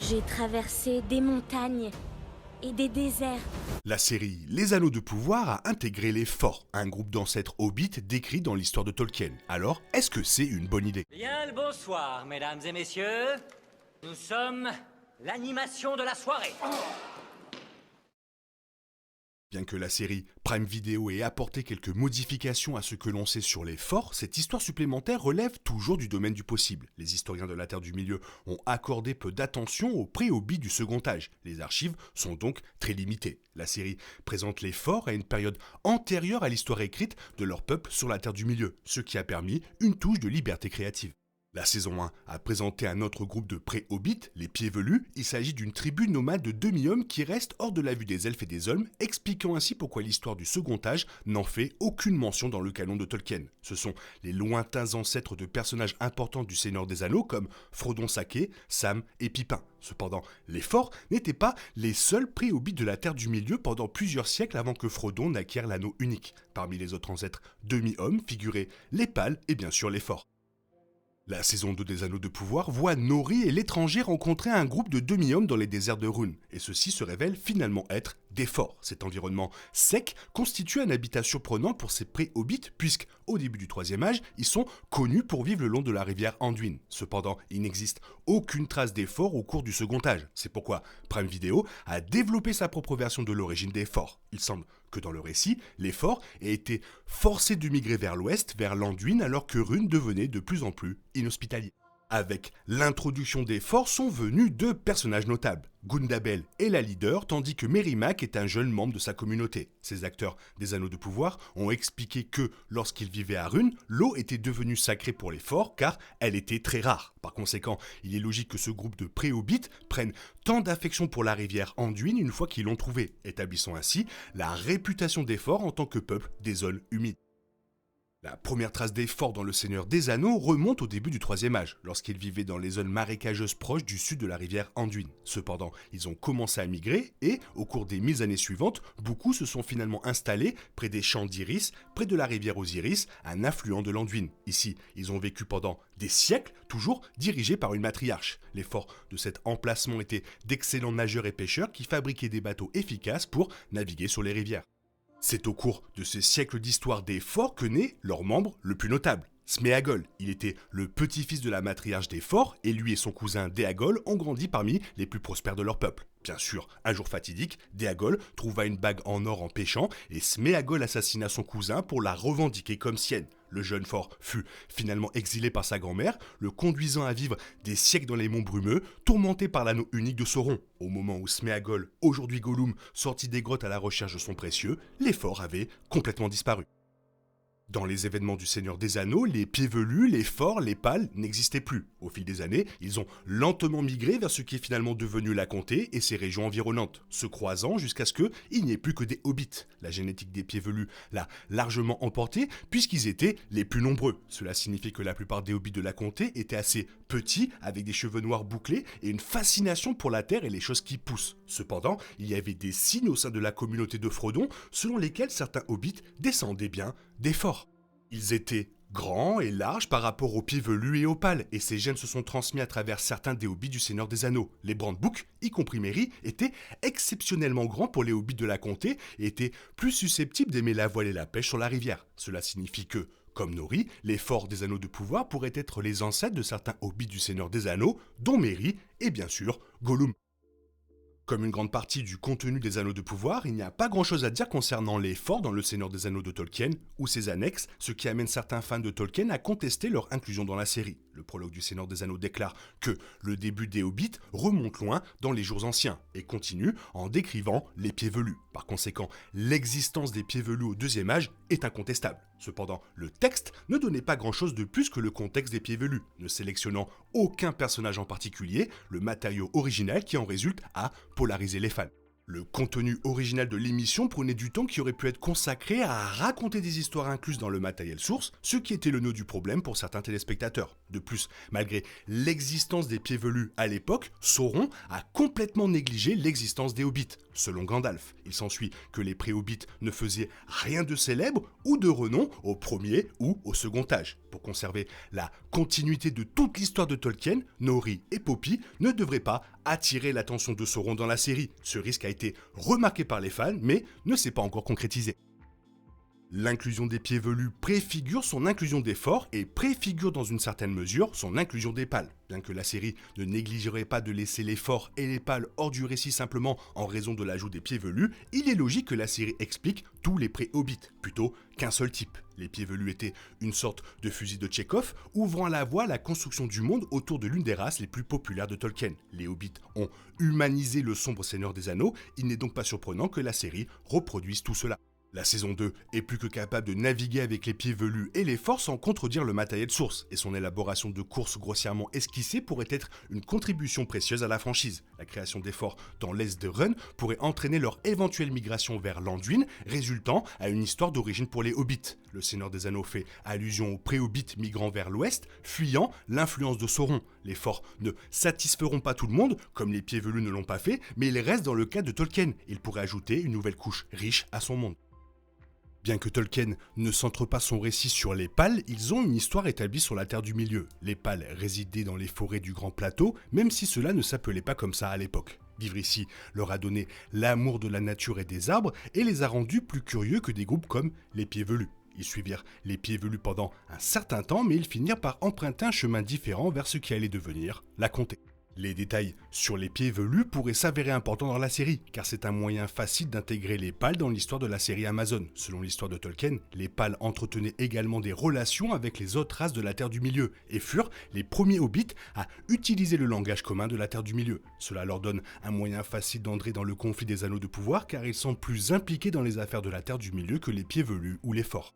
J'ai traversé des montagnes et des déserts. La série Les Anneaux de Pouvoir a intégré les Forts, un groupe d'ancêtres hobbits décrit dans l'histoire de Tolkien. Alors, est-ce que c'est une bonne idée? Bien le bonsoir, mesdames et messieurs. Nous sommes l'animation de la soirée. Bien que la série Prime Video ait apporté quelques modifications à ce que l'on sait sur les Forts, cette histoire supplémentaire relève toujours du domaine du possible. Les historiens de la Terre du Milieu ont accordé peu d'attention aux pré-hobbits du Second Âge. Les archives sont donc très limitées. La série présente les Forts à une période antérieure à l'histoire écrite de leur peuple sur la Terre du Milieu, ce qui a permis une touche de liberté créative. La saison 1 a présenté un autre groupe de pré-hobbits, les Pieds Velus. Il s'agit d'une tribu nomade de demi-hommes qui reste hors de la vue des elfes et des hommes, expliquant ainsi pourquoi l'histoire du Second Âge n'en fait aucune mention dans le canon de Tolkien. Ce sont les lointains ancêtres de personnages importants du Seigneur des Anneaux comme Frodon Sake, Sam et Pipin. Cependant, les Forts n'étaient pas les seuls pré-hobbits de la Terre du Milieu pendant plusieurs siècles avant que Frodon n'acquiert l'anneau unique. Parmi les autres ancêtres demi-hommes figuraient les Pâles et bien sûr les Forts. La saison 2 des Anneaux de Pouvoir voit Nori et l'étranger rencontrer un groupe de demi-hommes dans les déserts de Rhûn, et ceux-ci se révèlent finalement être des Forts. Cet environnement sec constitue un habitat surprenant pour ces pré-hobbits, puisque, au début du Troisième Âge, ils sont connus pour vivre le long de la rivière Anduin. Cependant, il n'existe aucune trace des Forts au cours du Second Âge. C'est pourquoi Prime Video a développé sa propre version de l'origine des Forts. Il semble que dans le récit, les Forts aient été forcés de migrer vers l'ouest, vers l'Anduin, alors que Rhûn devenait de plus en plus inhospitalier. Avec l'introduction des Forts sont venus deux personnages notables, Gundabel est la leader, tandis que Merry-Mac est un jeune membre de sa communauté. Ces acteurs des Anneaux de Pouvoir ont expliqué que, lorsqu'ils vivaient à Rhûn, l'eau était devenue sacrée pour les Forts car elle était très rare. Par conséquent, il est logique que ce groupe de pré-hobbits prenne tant d'affection pour la rivière Anduin une fois qu'ils l'ont trouvée, établissant ainsi la réputation des Forts en tant que peuple des zones humides. La première trace des Forts dans le Seigneur des Anneaux remonte au début du Troisième Âge, lorsqu'ils vivaient dans les zones marécageuses proches du sud de la rivière Anduin. Cependant, ils ont commencé à migrer et, au cours des 1000 années suivantes, beaucoup se sont finalement installés près des champs d'Iris, près de la rivière Osiris, un affluent de l'Anduin. Ici, ils ont vécu pendant des siècles, toujours dirigés par une matriarche. Les Forts de cet emplacement étaient d'excellents nageurs et pêcheurs qui fabriquaient des bateaux efficaces pour naviguer sur les rivières. C'est au cours de ces siècles d'histoire des Forts que naît leur membre le plus notable, Sméagol. Il était le petit-fils de la matriarche des Forts et lui et son cousin Déagol ont grandi parmi les plus prospères de leur peuple. Bien sûr, un jour fatidique, Déagol trouva une bague en or en pêchant et Sméagol assassina son cousin pour la revendiquer comme sienne. Le jeune Fort fut finalement exilé par sa grand-mère, le conduisant à vivre des siècles dans les monts brumeux, tourmenté par l'anneau unique de Sauron. Au moment où Sméagol, aujourd'hui Gollum, sortit des grottes à la recherche de son précieux, les Forts avaient complètement disparu. Dans les événements du Seigneur des Anneaux, les Pieds Velus, les Forts, les Pâles n'existaient plus. Au fil des années, ils ont lentement migré vers ce qui est finalement devenu la comté et ses régions environnantes, se croisant jusqu'à ce qu'il n'y ait plus que des hobbits. La génétique des Pieds Velus l'a largement emporté puisqu'ils étaient les plus nombreux. Cela signifie que la plupart des hobbits de la comté étaient assez petits, avec des cheveux noirs bouclés et une fascination pour la terre et les choses qui poussent. Cependant, il y avait des signes au sein de la communauté de Frodon selon lesquels certains hobbits descendaient bien des Forts. Ils étaient grands et larges par rapport aux Pieds Velus et aux Pâles, et ces gènes se sont transmis à travers certains des hobbits du Seigneur des Anneaux. Les Brandbooks, y compris Merry, étaient exceptionnellement grands pour les hobbits de la comté et étaient plus susceptibles d'aimer la voile et la pêche sur la rivière. Cela signifie que, comme Nori, les Forts des Anneaux de Pouvoir pourraient être les ancêtres de certains hobbits du Seigneur des Anneaux, dont Merry et bien sûr Gollum. Comme une grande partie du contenu des Anneaux de Pouvoir, il n'y a pas grand-chose à dire concernant les Forts dans le Seigneur des Anneaux de Tolkien ou ses annexes, ce qui amène certains fans de Tolkien à contester leur inclusion dans la série. Le prologue du Seigneur des Anneaux déclare que le début des Hobbits remonte loin dans les jours anciens et continue en décrivant les Pieds Velus. Par conséquent, l'existence des Pieds Velus au Deuxième Âge est incontestable. Cependant, le texte ne donnait pas grand-chose de plus que le contexte des Pieds Velus, ne sélectionnant aucun personnage en particulier, le matériau original qui en résulte a polarisé les fans. Le contenu original de l'émission prenait du temps qui aurait pu être consacré à raconter des histoires incluses dans le matériel source, ce qui était le nœud du problème pour certains téléspectateurs. De plus, malgré l'existence des Pieds Velus à l'époque, Sauron a complètement négligé l'existence des Hobbits. selon Gandalf. Il s'ensuit que les pré-hobbits ne faisaient rien de célèbre ou de renom au premier ou au second âge. Pour conserver la continuité de toute l'histoire de Tolkien, Nori et Poppy ne devraient pas attirer l'attention de Sauron dans la série. Ce risque a été remarqué par les fans, mais ne s'est pas encore concrétisé. L'inclusion des pieds velus préfigure son inclusion des forts et préfigure dans une certaine mesure son inclusion des pâles. Bien que la série ne négligerait pas de laisser les forts et les pâles hors du récit simplement en raison de l'ajout des pieds velus, il est logique que la série explique tous les pré-hobbits, plutôt qu'un seul type. Les pieds velus étaient une sorte de fusil de Tchekhov, ouvrant la voie à la construction du monde autour de l'une des races les plus populaires de Tolkien. Les hobbits ont humanisé le sombre Seigneur des Anneaux, il n'est donc pas surprenant que la série reproduise tout cela. La saison 2 est plus que capable de naviguer avec les pieds velus et les forts sans contredire le matériel source, et son élaboration de courses grossièrement esquissée pourrait être une contribution précieuse à la franchise. La création des forts dans l'est de Run pourrait entraîner leur éventuelle migration vers l'Anduin, résultant à une histoire d'origine pour les hobbits. Le Seigneur des Anneaux fait allusion aux pré-hobbits migrant vers l'ouest, fuyant l'influence de Sauron. Les forts ne satisferont pas tout le monde, comme les pieds velus ne l'ont pas fait, mais ils restent dans le cas de Tolkien. Il pourrait ajouter une nouvelle couche riche à son monde. Bien que Tolkien ne centre pas son récit sur les pâles, ils ont une histoire établie sur la Terre du Milieu. Les pâles résidaient dans les forêts du Grand Plateau, même si cela ne s'appelait pas comme ça à l'époque. Vivre ici leur a donné l'amour de la nature et des arbres et les a rendus plus curieux que des groupes comme les Pieds Velus. Ils suivirent les Pieds Velus pendant un certain temps, mais ils finirent par emprunter un chemin différent vers ce qui allait devenir la comté. Les détails sur les pieds velus pourraient s'avérer importants dans la série, car c'est un moyen facile d'intégrer les pâles dans l'histoire de la série Amazon. Selon l'histoire de Tolkien, les pâles entretenaient également des relations avec les autres races de la Terre du Milieu, et furent les premiers hobbits à utiliser le langage commun de la Terre du Milieu. Cela leur donne un moyen facile d'entrer dans le conflit des anneaux de pouvoir, car ils sont plus impliqués dans les affaires de la Terre du Milieu que les pieds velus ou les forts.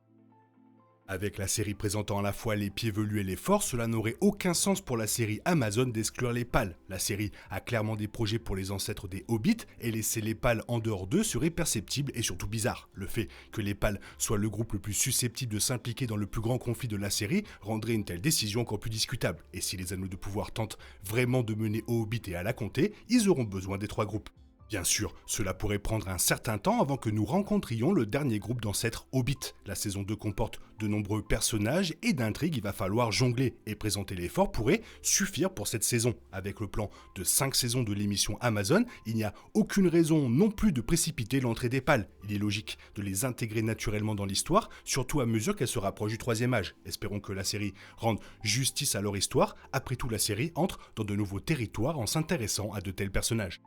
Avec la série présentant à la fois les pieds velus et les forts, cela n'aurait aucun sens pour la série Amazon d'exclure les pâles. La série a clairement des projets pour les ancêtres des hobbits, et laisser les pâles en dehors d'eux serait perceptible et surtout bizarre. Le fait que les pâles soient le groupe le plus susceptible de s'impliquer dans le plus grand conflit de la série rendrait une telle décision encore plus discutable. Et si les anneaux de pouvoir tentent vraiment de mener aux hobbits et à la comté, ils auront besoin des trois groupes. Bien sûr, cela pourrait prendre un certain temps avant que nous rencontrions le dernier groupe d'ancêtres hobbits. La saison 2 comporte de nombreux personnages et d'intrigues, il va falloir jongler, et présenter les forts pourrait suffire pour cette saison. Avec le plan de 5 saisons de l'émission Amazon, il n'y a aucune raison non plus de précipiter l'entrée des pâles. Il est logique de les intégrer naturellement dans l'histoire, surtout à mesure qu'elle se rapproche du troisième âge. Espérons que la série rende justice à leur histoire. Après tout, la série entre dans de nouveaux territoires en s'intéressant à de tels personnages.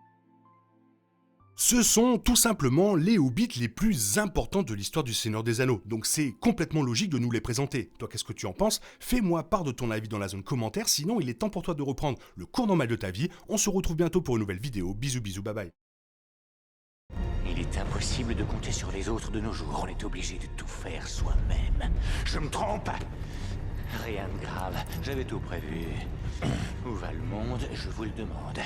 Ce sont tout simplement les hobbits les plus importants de l'histoire du Seigneur des Anneaux, donc c'est complètement logique de nous les présenter. Toi, qu'est-ce que tu en penses? Fais-moi part de ton avis dans la zone commentaire, sinon il est temps pour toi de reprendre le cours normal de ta vie. On se retrouve bientôt pour une nouvelle vidéo. Bisous bisous, bye bye. Il est impossible de compter sur les autres de nos jours, on est obligé de tout faire soi-même. Je me trompe? Rien de grave, j'avais tout prévu. Où va le monde, je vous le demande.